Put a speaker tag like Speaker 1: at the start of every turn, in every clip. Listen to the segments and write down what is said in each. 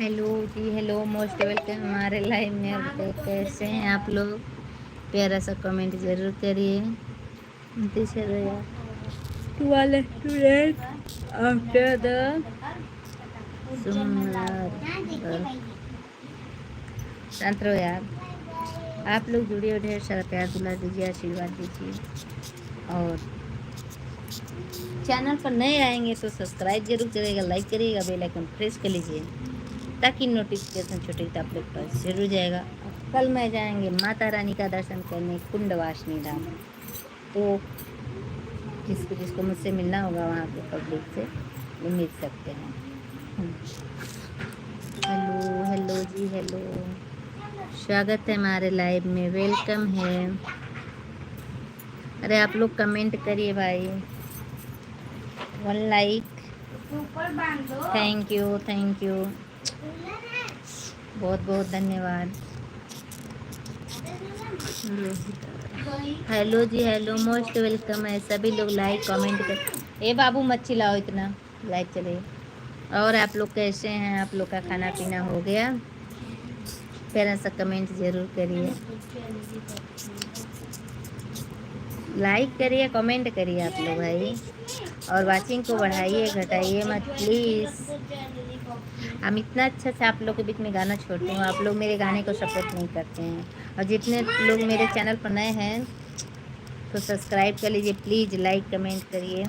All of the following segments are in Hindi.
Speaker 1: हेलो जी, हेलो, मोस्ट वेलकम हमारे लाइव में। अब तक कैसे हैं आप लोग? प्यारा सा कमेंट ज़रूर करिए। वाला स्टूडेंट आफ्टर द सुमर। शांत रहो यार। आप लोग जुड़िए, ढेर सारा प्यार दुला दीजिए, आशीर्वाद दीजिए। और चैनल पर नए आएंगे तो सब्सक्राइब जरूर करिएगा, लाइक करिएगा, बेल आइकन प्रेस कर लीजिए ताकि नोटिफिकेशन छोटे आप लोग पास जरूर जाएगा। कल मैं जाएंगे माता रानी का दर्शन करने कुंड वासनी धाम। तो जिसको जिसको मुझसे मिलना होगा वहाँ के पब्लिक से वो मिल सकते हैं। हेलो हेलो जी, हेलो, स्वागत है हमारे लाइव में, वेलकम है। अरे आप लोग कमेंट करिए भाई, 1 like. Thank you, thank you, बहुत बहुत धन्यवाद। हेलो जी, हेलो, मोस्ट वेलकम है। सभी लोग लाइक कमेंट कर। ए बाबू मत चिल्लाओ इतना, लाइक चले। और आप लोग कैसे हैं? आप लोग का खाना पीना हो गया? प्यारा सा कमेंट ज़रूर करिए, लाइक करिए, कमेंट करिए आप लोग भाई। और वाचिंग को बढ़ाइए, घटाइए मत प्लीज़। हम इतना अच्छा से आप लोग के बीच में गाना छोड़ती हूँ, आप लोग मेरे गाने को सपोर्ट नहीं करते हैं। और जितने लोग मेरे चैनल पर नए हैं तो सब्सक्राइब कर लीजिए प्लीज़, लाइक कमेंट करिए।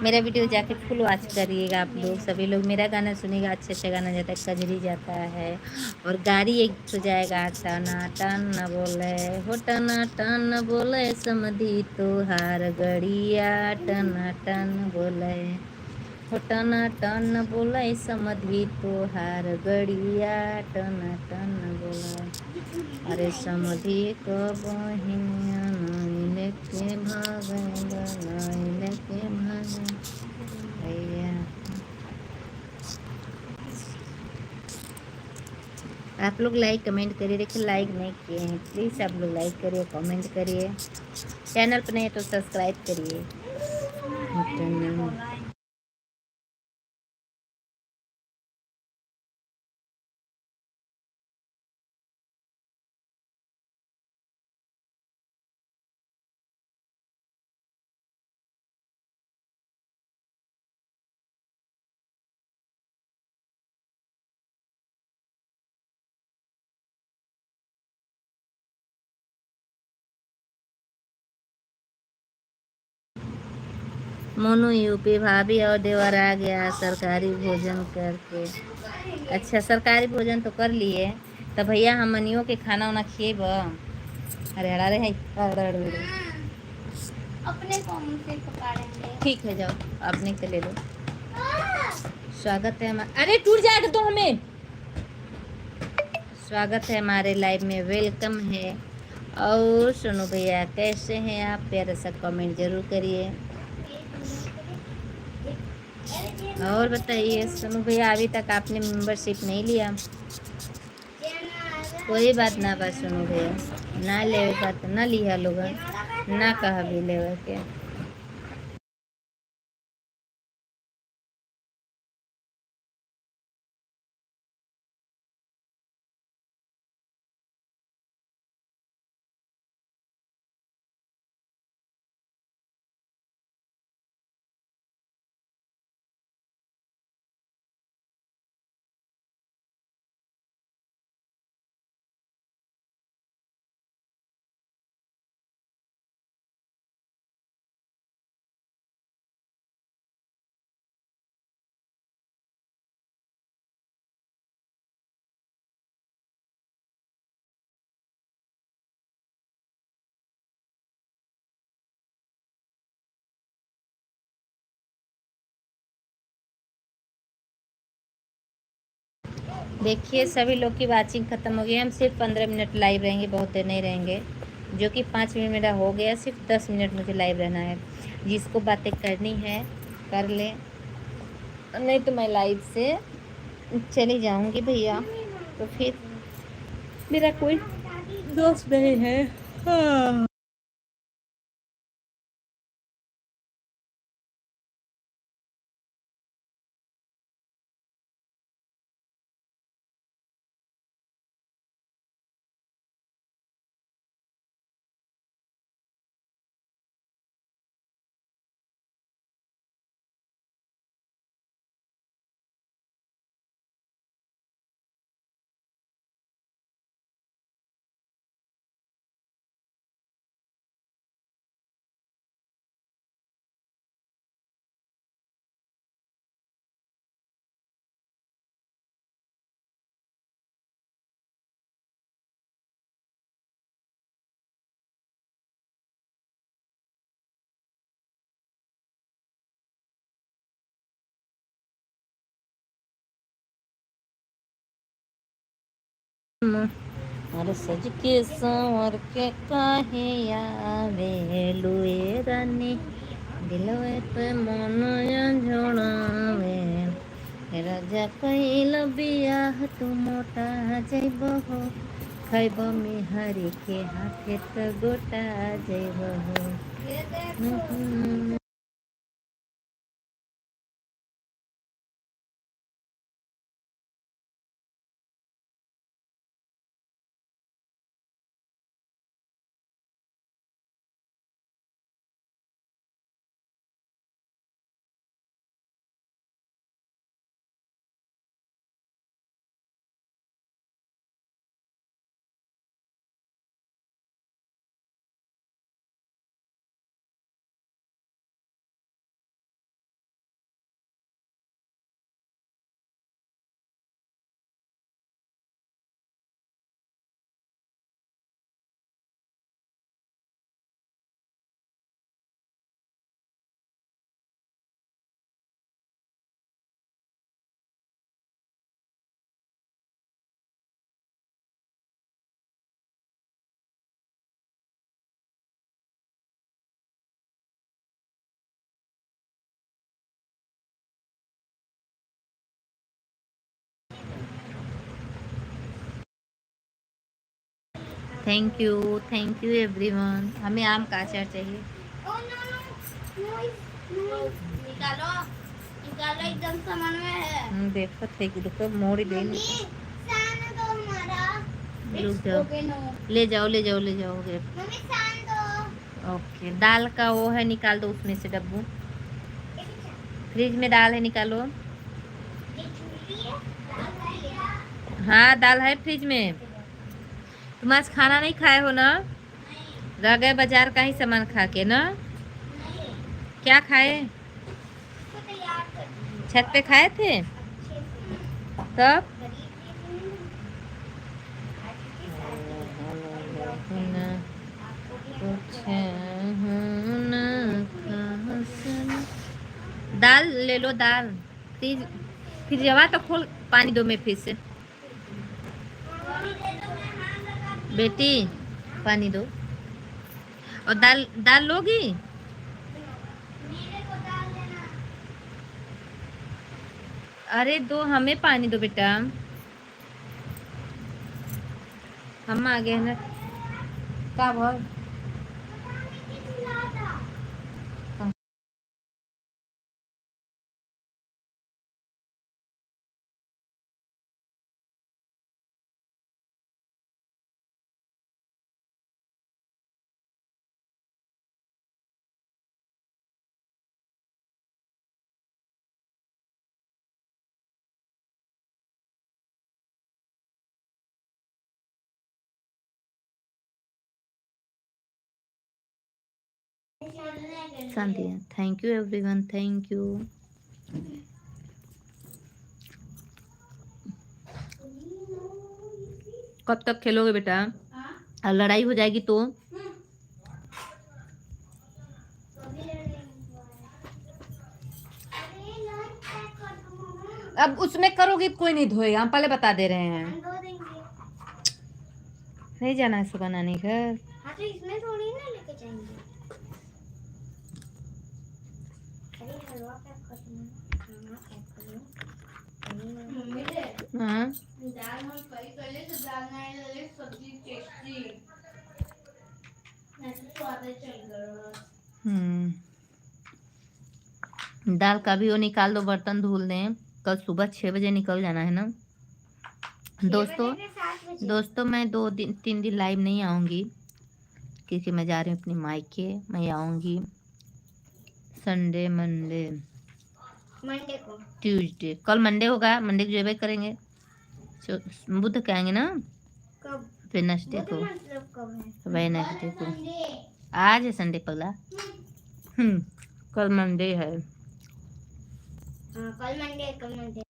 Speaker 1: मेरा वीडियो जाके फुल वॉच करिएगा आप लोग। सभी लोग मेरा गाना सुनिएगा, अच्छे अच्छे गाना जाता है, कजरी जाता है। और गाड़ी एक तो जाएगा, टना टन बोले हो, टना टन बोले समधी तोहार गड़िया, टना टन बोले हो, टना टन बोले समधी तोहार गड़िया, टना टन बोले। अरे समधी को बहिनिया नैन के भागे, नैन के भागे भैया। आप लोग लाइक कमेंट करिए। देखिए लाइक नहीं किए हैं, प्लीज़ आप लोग लाइक करिए, कमेंट करिए। चैनल पर नहीं तो सब्सक्राइब करिए। मोनू यूपी, भाभी और देवर आ गया सरकारी भोजन करके। अच्छा, सरकारी भोजन तो कर लिए, तो भैया हम मनियों के खाना वाना खिएब। अरे अरे है, अपने कौन से पकाएंगे? ठीक है, जाओ आपने तो ले लो। स्वागत है अरे टूट जाएगा तो हमें। स्वागत है हमारे लाइव में, वेलकम है। और सुनो भैया, कैसे हैं आप? प्यारा सा कमेंट जरूर करिए। और बताइए सुनो भैया, अभी तक आपने मेंबरशिप नहीं लिया? कोई बात ना, बस सुनो भैया, ना ले बात ना लिया लोग, ना कहा भी ले के। देखिए सभी लोग की वाचिंग ख़त्म हो गई। हम सिर्फ 15 मिनट लाइव रहेंगे, बहुत देर नहीं रहेंगे। जो कि 5 मिनट मेरा हो गया, सिर्फ 10 मिनट मुझे लाइव रहना है। जिसको बातें करनी है कर ले, नहीं तो मैं लाइव से चली जाऊंगी भैया। तो फिर मेरा कोई दोस्त नहीं है। हाँ। और सज के संवर के काहे आवे लुए रानी दिलवे पे मन जोड़ावे राजा कहिल बियाह तू मोटा जैब हो खैब मिहरी के हाथे तो गोटा जैब हो। Thank you everyone. हमें आम का अचार चाहिए। निकालो निकालो एकदम सामान में है। देखो थे कि देखो मोड़ी दे रुक जाओ ले जाओ ले जाओ ले जाओ ओके दाल का वो है निकाल दो उसमें से डब्बू। फ्रिज में दाल है निकालो। हाँ दाल है फ्रिज में। तुम आज खाना नहीं खाए हो ना? रह गए बाजार का ही सामान खा के ना? क्या खाए? छत पे खाए थे तब? दाल ले लो दाल। फिर जवा तो खोल पानी दो में फिर से बेटी पानी दो। और दाल दाल लोगी? अरे दो हमें पानी दो बेटा। हम आ गए ना का भर। शांति। Thank you everyone thank you. कब तक खेलोगे बेटा? और लड़ाई हो जाएगी तो? अब उसमें करोगी कोई नहीं धोएगा। हम पहले बता दे रहे हैं। नहीं जाना है सुबह नानी घर। हाँ तो इसमें थोड़ी ना लेके जाएंगे। हाँ दाल का भी वो निकाल दो बर्तन धुल दें। कल सुबह 6 बजे निकल जाना है ना दोस्तों मैं 2-3 दिन लाइव नहीं आऊँगी क्योंकि मैं जा रही हूँ अपनी मायके। मैं आऊँगी संडे मंडे को ट्यूसडे। कल मंडे होगा। मंडे को जेबे करेंगे। बुध के आएंगे ना? कब? वेडनेसडे को। वेडनेसडे को आज है संडे पगला। कल मंडे है। कल मंडे